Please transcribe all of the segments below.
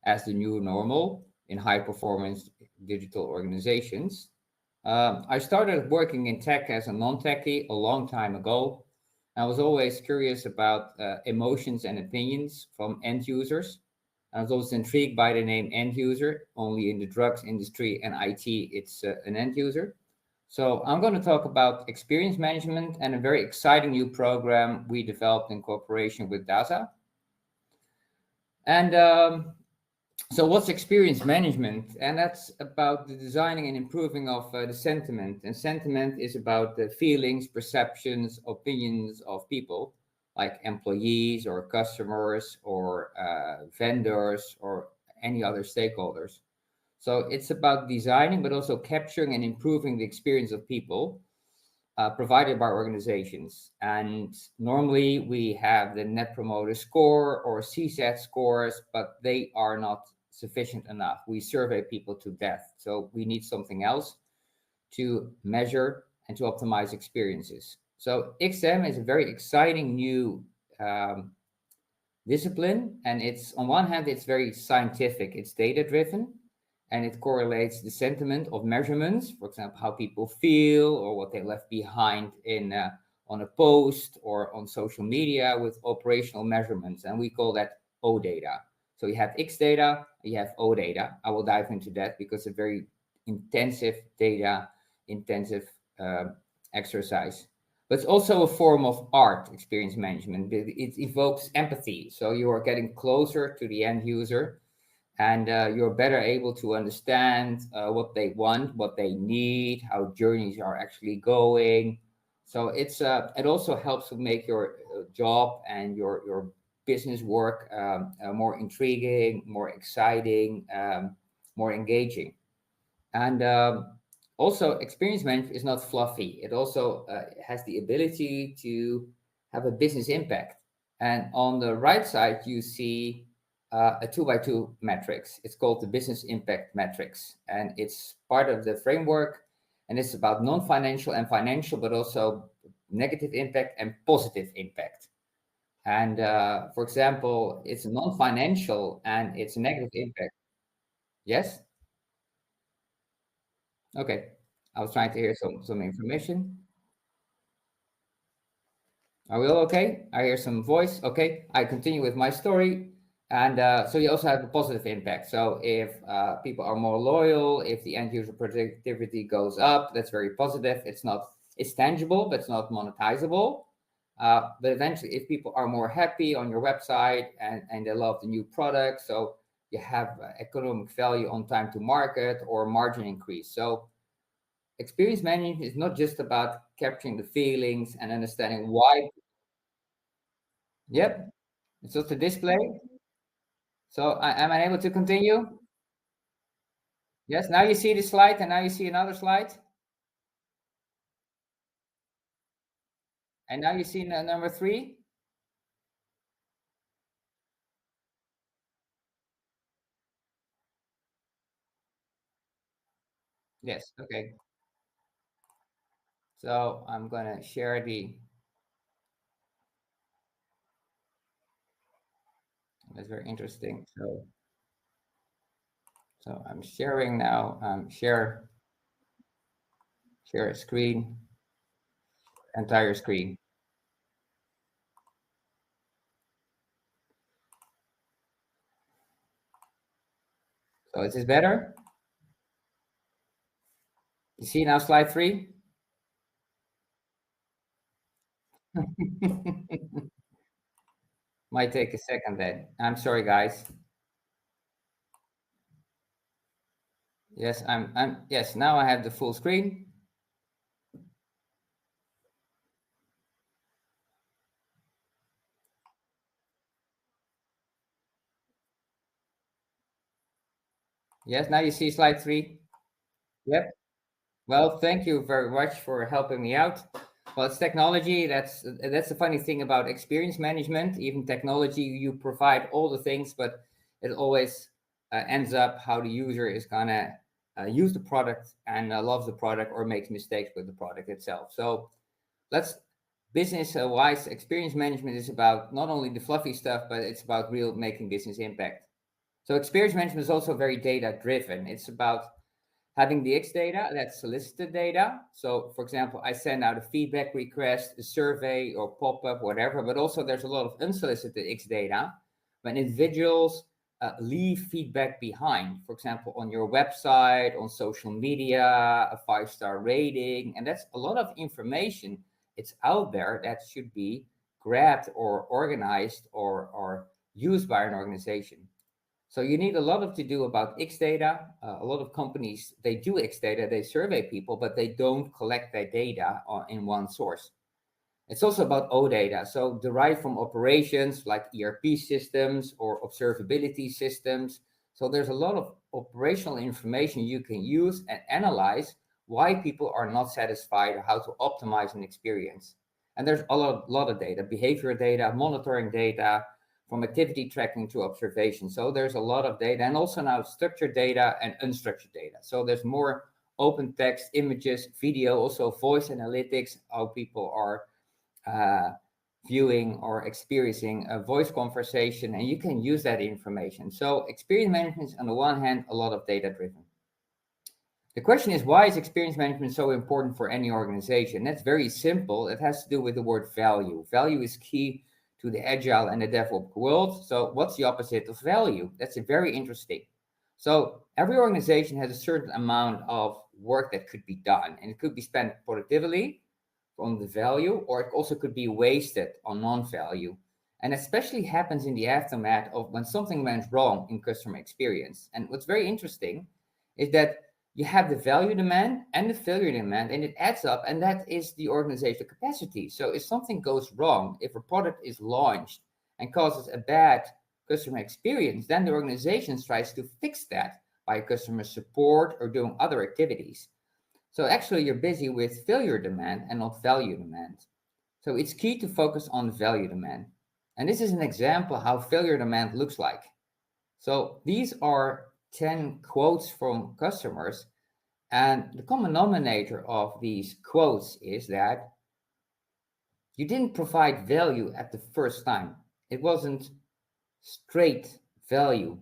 as the new normal in high-performance digital organizations. I started working in tech as a non-techie a long time ago. I was always curious about emotions and opinions from end users. I was also intrigued by the name end user. Only in the drugs industry and IT, it's an end user. So I'm going to talk about experience management and a very exciting new program we developed in cooperation with DASA. And so what's experience management? And that's about the designing and improving of the sentiment. And sentiment is about the feelings, perceptions, opinions of people, like employees or customers or vendors or any other stakeholders. So it's about designing, but also capturing and improving the experience of people provided by organizations. And normally we have the Net Promoter Score or CSAT scores, but they are not sufficient enough. We survey people to death. So we need something else to measure and to optimize experiences. So XM is a very exciting new discipline. And it's, on one hand, it's very scientific, it's data-driven, and it correlates the sentiment of measurements, for example, how people feel or what they left behind in on a post or on social media with operational measurements. And we call that O data. So you have X data, you have O data. I will dive into that because it's a very intensive data-intensive exercise. But it's also a form of art, experience management. It evokes empathy. So you are getting closer to the end user, and you're better able to understand what they want, what they need, how journeys are actually going. So it's it also helps to make your job and your business work more intriguing, more exciting, more engaging. And also, experience management is not fluffy. It also has the ability to have a business impact. And on the right side, you see a 2x2 matrix. It's called the business impact matrix, and it's part of the framework. And it's about non-financial and financial, but also negative impact and positive impact. And for example, it's non-financial and it's a negative impact. Yes. Okay. I was trying to hear some information. Are we all okay? I hear some voice. Okay. I continue with my story. And so you also have a positive impact. So if people are more loyal, if the end user productivity goes up, that's very positive. It's tangible, but it's not monetizable. But eventually, if people are more happy on your website and they love the new product, so you have economic value on time to market or margin increase. So experience management is not just about capturing the feelings and understanding why. Yep, it's just a display. So am I able to continue? Yes, now you see the slide and now you see another slide. And now you see number 3. Yes, okay. So I'm going to share that's very interesting. So I'm sharing now, share a screen, entire screen. So is this better? You see now slide 3? Might take a second then. I'm sorry, guys. Yes, yes, now I have the full screen. Yes, now you see slide 3. Yep. Well, thank you very much for helping me out. Well, it's technology. That's the funny thing about experience management. Even technology, you provide all the things, but it always ends up how the user is gonna use the product and loves the product or makes mistakes with the product itself. So let's business-wise, experience management is about not only the fluffy stuff, but it's about real making business impact. So experience management is also very data driven. It's about having the X data, that's solicited data. So for example, I send out a feedback request, a survey or pop-up, whatever, but also there's a lot of unsolicited X data when individuals leave feedback behind, for example, on your website, on social media, a 5-star rating, and that's a lot of information. It's out there that should be grabbed or organized or used by an organization. So you need a lot of to do about X data. A lot of companies, they do X data, they survey people, but they don't collect their data in one source. It's also about O data, so derived from operations like ERP systems or observability systems. So there's a lot of operational information you can use and analyze why people are not satisfied or how to optimize an experience. And there's a lot of data, behavior data, monitoring data, from activity tracking to observation. So there's a lot of data, and also now structured data and unstructured data. So there's more open text, images, video, also voice analytics, how people are viewing or experiencing a voice conversation, and you can use that information. So experience management is on the one hand a lot of data driven. The question is, why is experience management so important for any organization? That's very simple. It has to do with the word value. Value is key to the agile and the DevOps world. So what's the opposite of value? That's very interesting. So every organization has a certain amount of work that could be done, and it could be spent productively on the value, or it also could be wasted on non-value. And especially happens in the aftermath of when something went wrong in customer experience. And what's very interesting is that you have the value demand and the failure demand, and it adds up, and that is the organizational capacity. So if something goes wrong, if a product is launched and causes a bad customer experience, then the organization tries to fix that by customer support or doing other activities. So actually you're busy with failure demand and not value demand. So it's key to focus on value demand. And this is an example how failure demand looks like. So these are 10 quotes from customers, and the common denominator of these quotes is that you didn't provide value at the first time. It wasn't straight value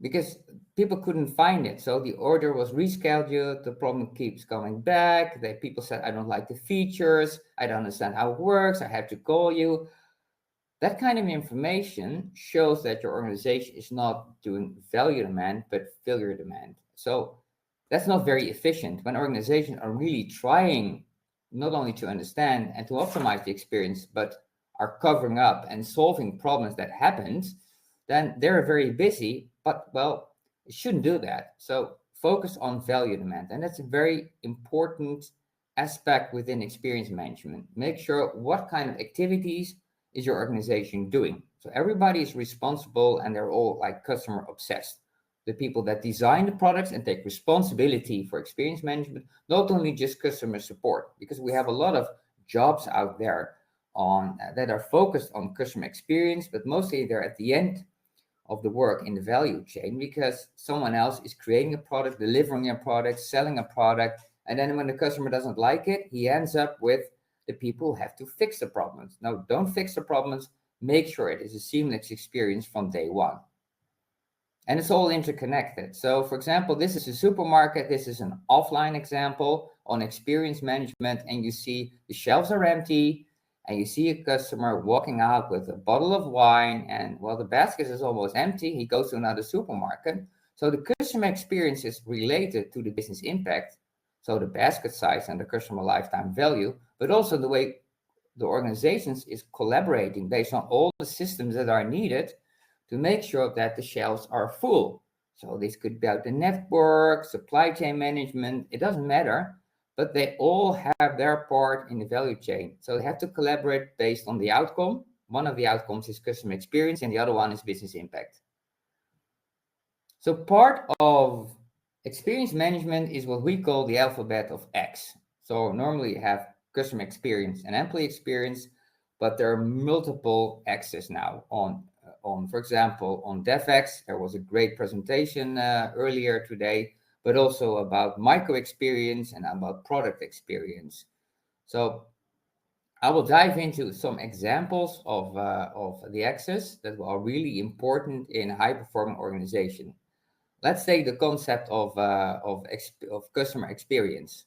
because people couldn't find it. So the order was rescheduled, the problem keeps coming back. People said, I don't like the features, I don't understand how it works, I have to call you. That kind of information shows that your organization is not doing value demand, but failure demand. So that's not very efficient. When organizations are really trying not only to understand and to optimize the experience, but are covering up and solving problems that happened, then they're very busy, but well, it shouldn't do that. So focus on value demand. And that's a very important aspect within experience management. Make sure what kind of activities is your organization doing. So everybody is responsible, and they're all like customer obsessed. The people that design the products and take responsibility for experience management, not only just customer support, because we have a lot of jobs out there on that are focused on customer experience, but mostly they're at the end of the work in the value chain because someone else is creating a product, delivering a product, selling a product, and then when the customer doesn't like it, he ends up with the people who have to fix the problems. No, don't fix the problems. Make sure it is a seamless experience from day one. And it's all interconnected. So for example, this is a supermarket. This is an offline example on experience management. And you see the shelves are empty, and you see a customer walking out with a bottle of wine, and well, the basket is almost empty. He goes to another supermarket. So the customer experience is related to the business impact. So the basket size and the customer lifetime value, but also the way the organizations is collaborating based on all the systems that are needed to make sure that the shelves are full. So this could be about the network, supply chain management, it doesn't matter, but they all have their part in the value chain. So they have to collaborate based on the outcome. One of the outcomes is customer experience, and the other one is business impact. So part of experience management is what we call the alphabet of X. So normally you have customer experience and employee experience, but there are multiple X's now on for example, on DevX. There was a great presentation earlier today, but also about micro experience and about product experience. So I will dive into some examples of the access that are really important in high performing organization. Let's take the concept of customer experience.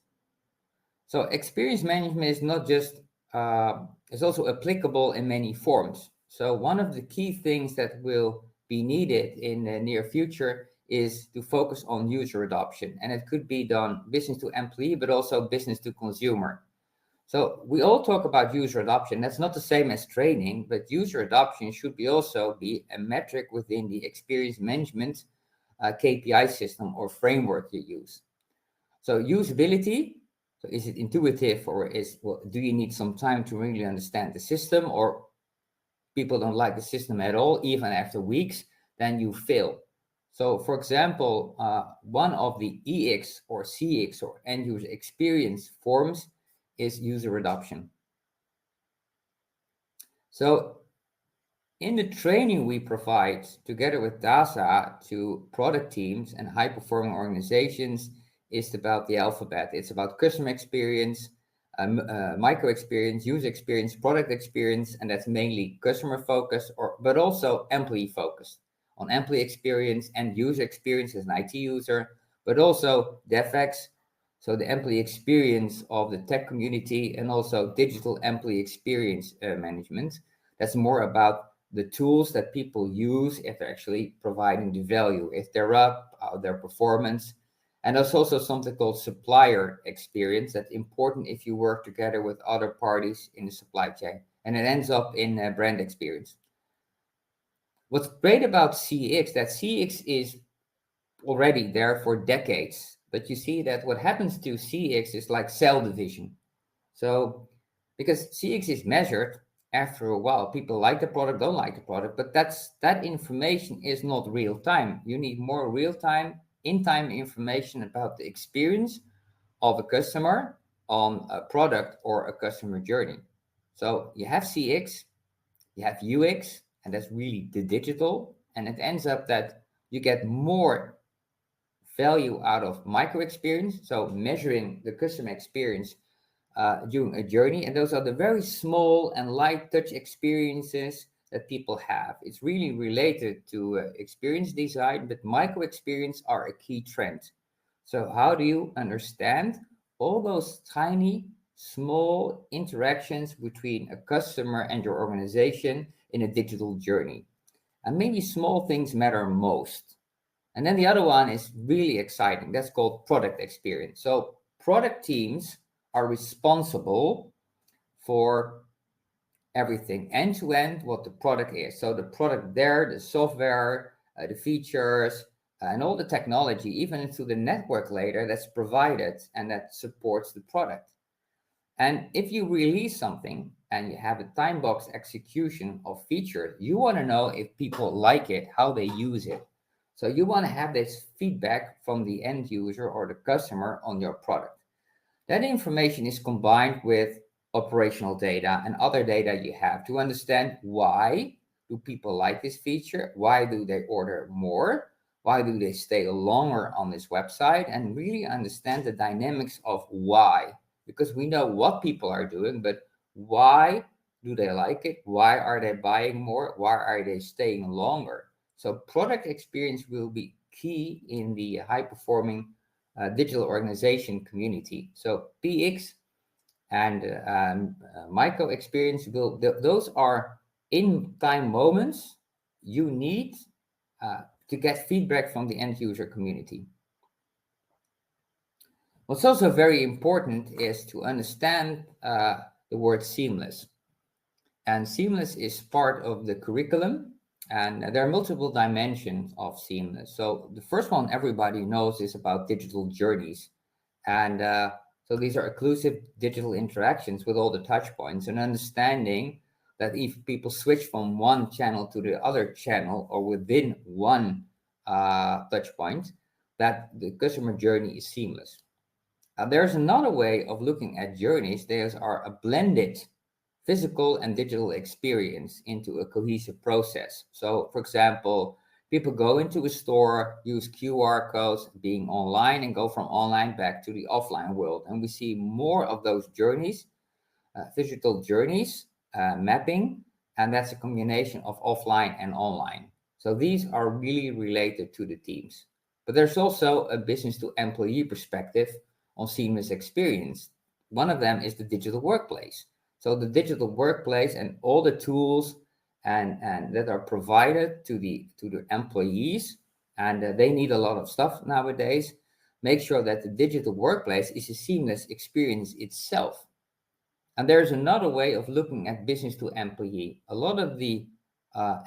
So experience management is not just it's also applicable in many forms. So one of the key things that will be needed in the near future is to focus on user adoption, and it could be done business to employee, but also business to consumer. So we all talk about user adoption. That's not the same as training, but user adoption should be also be a metric within the experience management KPI system or framework you use. So usability, so is it intuitive, or do you need some time to really understand the system, or people don't like the system at all, even after weeks, then you fail. So for example, one of the EX or CX or end user experience forms is user adoption. So in the training we provide together with DASA to product teams and high performing organizations is about the alphabet. It's about customer experience, micro experience, user experience, product experience, and that's mainly customer focused, but also employee focused on employee experience and user experience as an IT user, but also DevX, so the employee experience of the tech community, and also digital employee experience management. That's more about the tools that people use if they're actually providing the value, if they're up, their performance. And there's also something called supplier experience that's important if you work together with other parties in the supply chain. And it ends up in brand experience. What's great about CX, that CX is already there for decades. But you see that what happens to CX is like cell division. So because CX is measured, after a while, people like the product, don't like the product, but that information is not real time. You need more real time, in-time information about the experience of a customer on a product or a customer journey. So you have CX, you have UX, and that's really the digital, and it ends up that you get more value out of micro experience, so measuring the customer experience during a journey. And those are the very small and light touch experiences that people have. It's really related to experience design, but micro experience are a key trend. So how do you understand all those tiny, small interactions between a customer and your organization in a digital journey? And maybe small things matter most. And then the other one is really exciting. That's called product experience. So product teams are responsible for everything end to end what the product is. So the product there, the software, the features, and all the technology, even into the network layer that's provided and that supports the product. And if you release something and you have a time box execution of features, you want to know if people like it, how they use it. So you want to have this feedback from the end user or the customer on your product. That information is combined with operational data and other data you have to understand why do people like this feature, why do they order more, why do they stay longer on this website, and really understand the dynamics of why. Because we know what people are doing, but why do they like it? Why are they buying more? Why are they staying longer? So product experience will be key in the high performing digital organization community. So PX and micro experience those are in time moments you need to get feedback from the end user community. What's also very important is to understand the word seamless. And seamless is part of the curriculum, and there are multiple dimensions of seamless. So the first one everybody knows is about digital journeys. And so these are inclusive digital interactions with all the touch points, and understanding that if people switch from one channel to the other channel or within one touch point, that the customer journey is seamless. There's another way of looking at journeys. These are a blended physical and digital experience into a cohesive process. So, for example, people go into a store, use QR codes, being online, and go from online back to the offline world. And we see more of those journeys digital journeys, mapping, and that's a combination of offline and online. So these are really related to the teams. But there's also a business to employee perspective on seamless experience. One of them is the digital workplace. So the digital workplace and all the tools and that are provided to the employees, and they need a lot of stuff nowadays. Make sure that the digital workplace is a seamless experience itself. And there's another way of looking at business to employee. A lot of the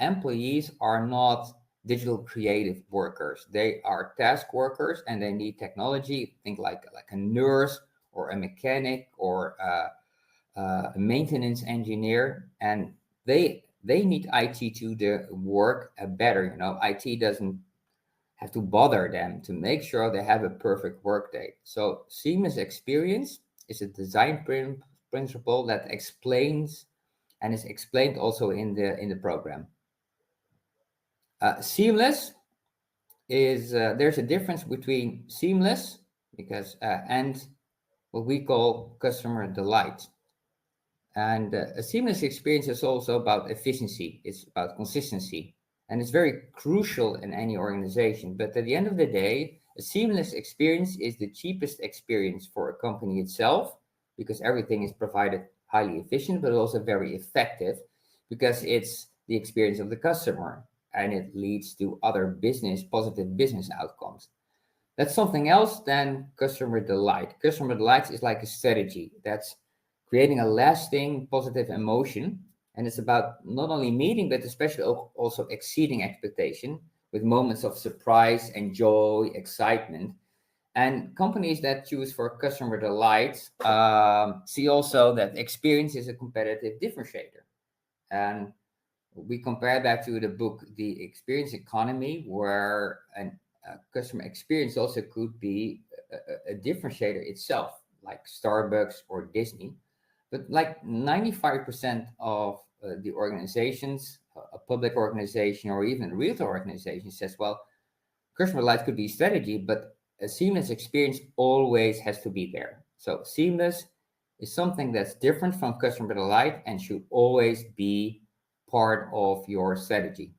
employees are not digital creative workers. They are task workers and they need technology. Think like a nurse or a mechanic or a maintenance engineer, and they need IT to work better. You know, IT doesn't have to bother them to make sure they have a perfect workday. So seamless experience is a design principle that explains and is explained also in the program. Seamless is there's a difference between seamless because and what we call customer delight. And a seamless experience is also about efficiency. It's about consistency, and it's very crucial in any organization. But at the end of the day, a seamless experience is the cheapest experience for a company itself because everything is provided highly efficient, but also very effective because it's the experience of the customer and it leads to other positive business outcomes. That's something else than customer delight. Customer delight is like a strategy that's creating a lasting positive emotion. And it's about not only meeting, but especially also exceeding expectation with moments of surprise and joy, excitement. And companies that choose for customer delight see also that experience is a competitive differentiator. And we compare that to the book, The Experience Economy, where a customer experience also could be a differentiator itself, like Starbucks or Disney. But like 95% of the organizations, a public organization or even a retail organization says, well, customer delight could be strategy, but a seamless experience always has to be there. So seamless is something that's different from customer delight and should always be part of your strategy.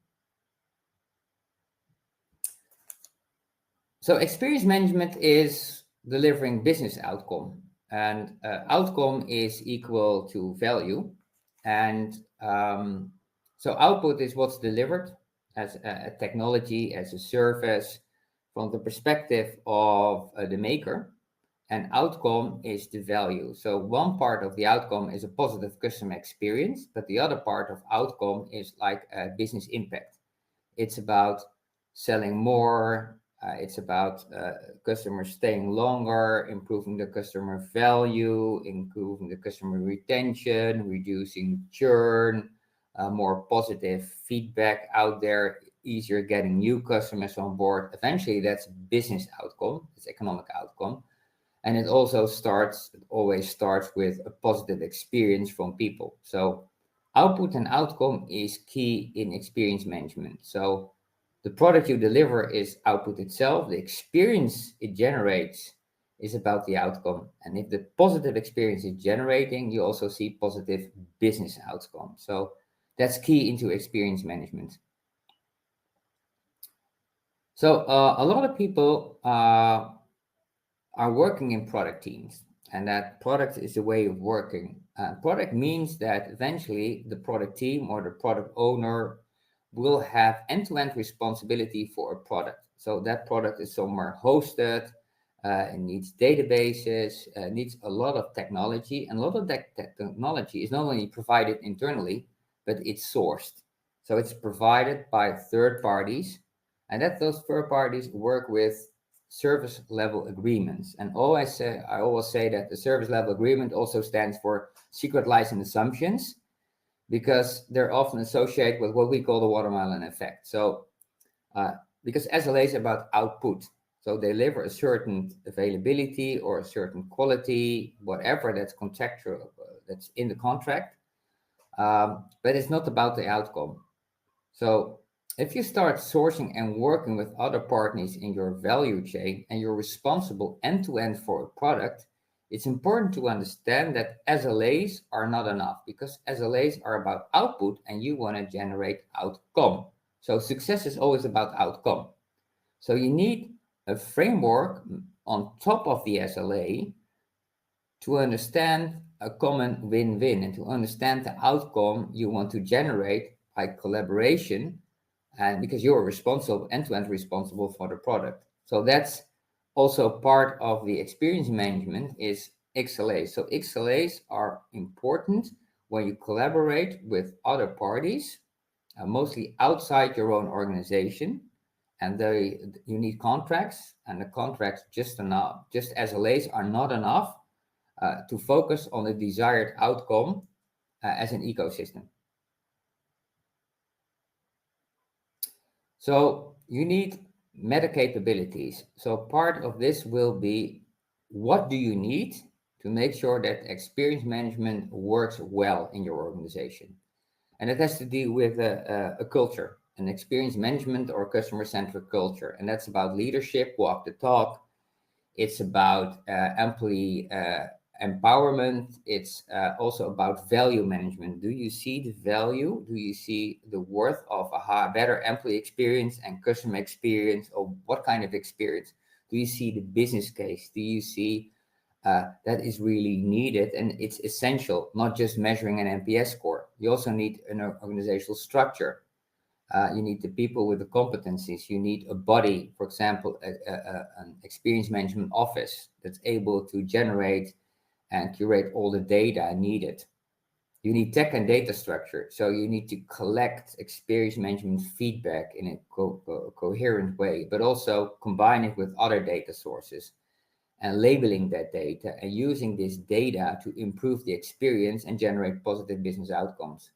So experience management is delivering business outcome, and outcome is equal to value. And so output is what's delivered as a technology, as a service from the perspective of the maker, and outcome is the value. So one part of the outcome is a positive customer experience, but the other part of outcome is like a business impact. It's about selling more. It's about customers staying longer, improving the customer value, improving the customer retention, reducing churn, more positive feedback out there, easier getting new customers on board. Eventually, that's business outcome, it's economic outcome. And it always starts with a positive experience from people. So output and outcome is key in experience management. So the product you deliver is output itself. The experience it generates is about the outcome. And if the positive experience is generating, you also see positive business outcome. So that's key into experience management. So a lot of people are working in product teams, and that product is a way of working. Product means that eventually the product team or the product owner will have end-to-end responsibility for a product. So that product is somewhere hosted, it needs databases, needs a lot of technology, and a lot of that technology is not only provided internally, but it's sourced. So it's provided by third parties, and that those third parties work with service level agreements. And I always say that the service level agreement also stands for secret license assumptions, because they're often associated with what we call the watermelon effect. So because SLA is about output, so they deliver a certain availability or a certain quality, whatever that's contractual, that's in the contract, but it's not about the outcome. So if you start sourcing and working with other partners in your value chain and you're responsible end-to-end for a product, it's important to understand that SLAs are not enough, because SLAs are about output and you want to generate outcome. So success is always about outcome. So you need a framework on top of the SLA to understand a common win-win and to understand the outcome you want to generate by collaboration, and because you're responsible, end-to-end responsible for the product. So that's also part of the experience management is XLAs. So XLAs are important when you collaborate with other parties, mostly outside your own organization, and you need contracts, and the contracts just SLAs are not enough to focus on the desired outcome as an ecosystem. So you need meta capabilities. So part of this will be, what do you need to make sure that experience management works well in your organization? And it has to do with a culture, an experience management or customer-centric culture. And that's about leadership, walk the talk. It's about employee empowerment. It's also about value management. Do you see the value? Do you see the worth of a better employee experience and customer experience, or what kind of experience? Do you see the business case? Do you see that is really needed? And it's essential, not just measuring an NPS score. You also need an organizational structure. You need the people with the competencies. You need a body, for example, an experience management office that's able to generate and curate all the data needed. You need tech and data structure. So you need to collect experience management feedback in a coherent way, but also combine it with other data sources and labeling that data and using this data to improve the experience and generate positive business outcomes.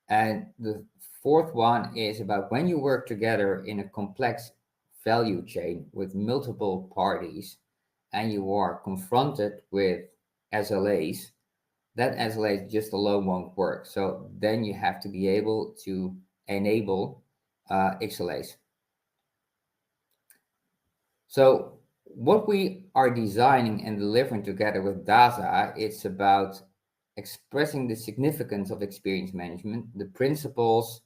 And the fourth one is about when you work together in a complex value chain with multiple parties and you are confronted with SLAs, that SLA just alone won't work. So then you have to be able to enable XLAs. So what we are designing and delivering together with DASA, it's about expressing the significance of experience management, the principles.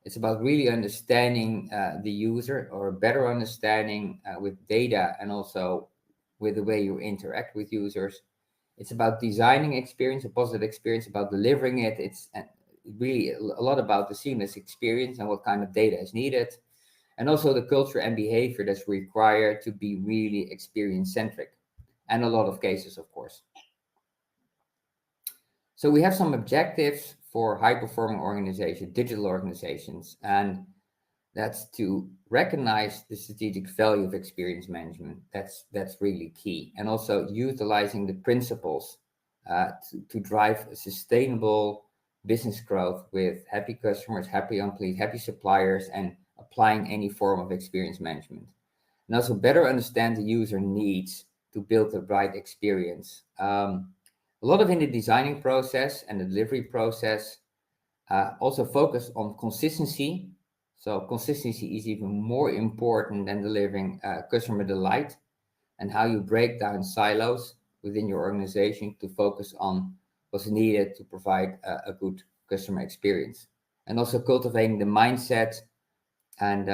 It's about really understanding the user, or better understanding with data, and also with the way you interact with users. It's about designing experience, a positive experience, about delivering it. It's really a lot about the seamless experience and what kind of data is needed. And also the culture and behavior that's required to be really experience-centric. And a lot of cases, of course. So we have some objectives for high-performing organizations, digital organizations, and that's to recognize the strategic value of experience management. That's really key. And also utilizing the principles to drive a sustainable business growth with happy customers, happy employees, happy suppliers, and applying any form of experience management. And also better understand the user needs to build the right experience. A lot of in the designing process and the delivery process also focus on consistency. So consistency is even more important than delivering customer delight, and how you break down silos within your organization to focus on what's needed to provide a good customer experience. And also cultivating the mindset and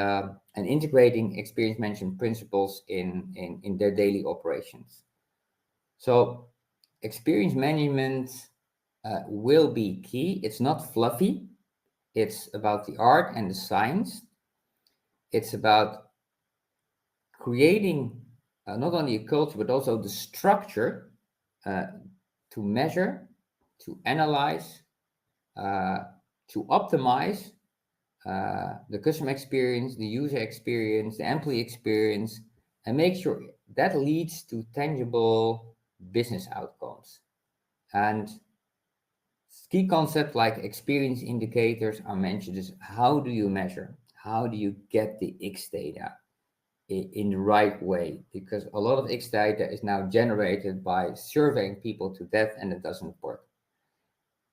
integrating experience management principles in their daily operations. So experience management will be key. It's not fluffy. It's about the art and the science. It's about creating not only a culture, but also the structure to measure, to analyze, to optimize the customer experience, the user experience, the employee experience, and make sure that leads to tangible business outcomes. And key concepts like experience indicators are mentioned. Is how do you measure? How do you get the X data in the right way? Because a lot of X data is now generated by surveying people to death, and it doesn't work.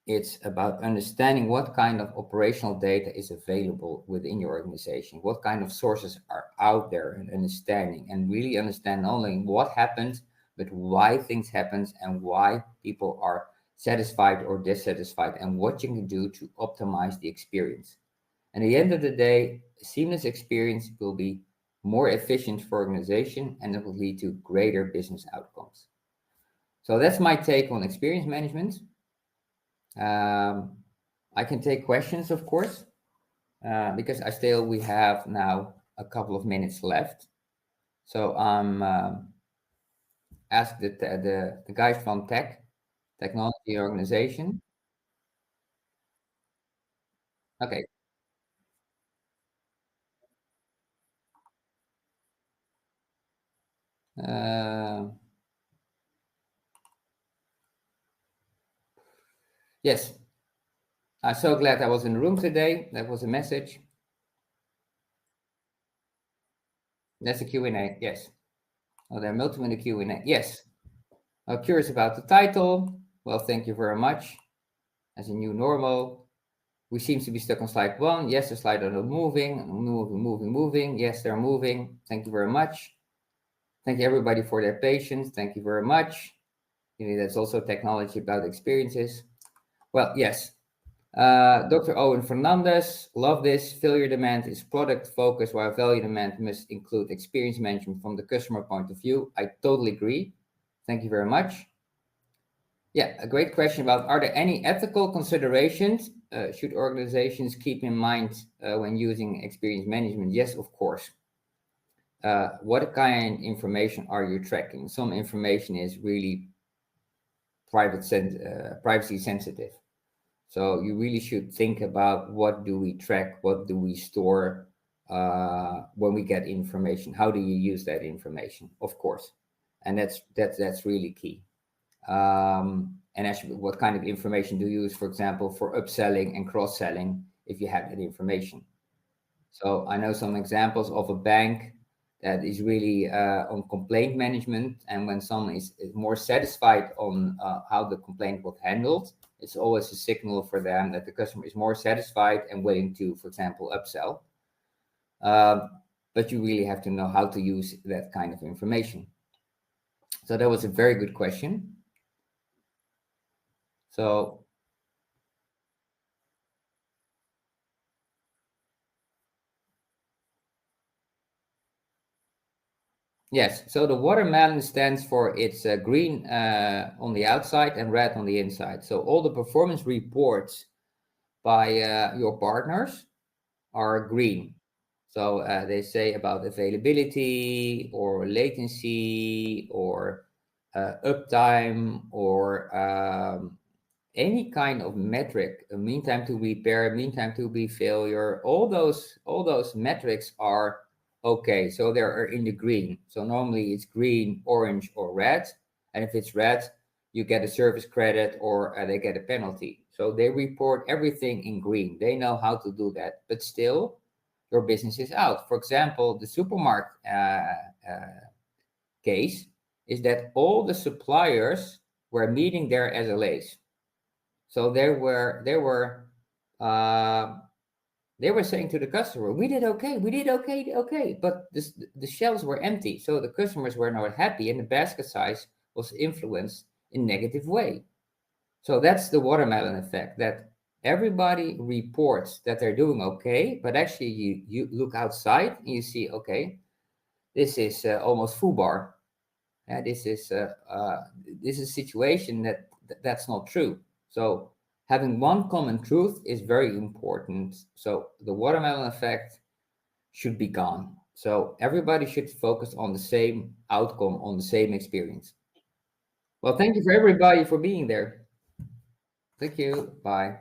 It's about understanding what kind of operational data is available within your organization, what kind of sources are out there, and understanding, and really understand not only what happened, but why things happen and why people are satisfied or dissatisfied and what you can do to optimize the experience. And at the end of the day, a seamless experience will be more efficient for organization and it will lead to greater business outcomes. So that's my take on experience management. I can take questions, of course, because we have now a couple of minutes left. So I'm asked the guys from technology organization. Okay. Yes, I'm so glad I was in the room today. That was a message. That's a Q&A. Yes. Oh, there are multiple in the Q&A. Yes. I'm curious about the title. Well, thank you very much. As a new normal, we seem to be stuck on slide 1. Yes, the slide are not moving. Yes, they're moving. Thank you very much. Thank you everybody for their patience. Thank you very much. That's also technology about experiences. Well, yes. Dr. Owen Fernandez, love this. Failure demand is product focused, while value demand must include experience management from the customer point of view. I totally agree. Thank you very much. Yeah, a great question about, are there any ethical considerations should organizations keep in mind when using experience management? Yes, of course. What kind of information are you tracking? Some information is really privacy sensitive. So you really should think about, what do we track? What do we store when we get information? How do you use that information? Of course. And that's really key. And actually, what kind of information do you use, for example, for upselling and cross-selling, if you have that information? So I know some examples of a bank that is really on complaint management. And when someone is more satisfied on how the complaint was handled, it's always a signal for them that the customer is more satisfied and willing to, for example, upsell. But you really have to know how to use that kind of information. So that was a very good question. So yes, so the watermelon stands for, it's green on the outside and red on the inside. So all the performance reports by your partners are green. So they say about availability or latency or uptime or any kind of metric, mean time to repair, mean time to be failure, all those metrics are okay. So they are in the green. So normally it's green, orange, or red. And if it's red, you get a service credit or they get a penalty. So they report everything in green. They know how to do that, but still your business is out. For example, the supermarket case is that all the suppliers were meeting their SLAs. So they were saying to the customer, we did okay, but the shelves were empty. So the customers were not happy and the basket size was influenced in negative way. So that's the watermelon effect, that everybody reports that they're doing okay, but actually you look outside and you see, okay, this is almost FUBAR. This is a situation that's not true. So having one common truth is very important. So the watermelon effect should be gone. So everybody should focus on the same outcome, on the same experience. Well, thank you for everybody for being there. Thank you. Bye.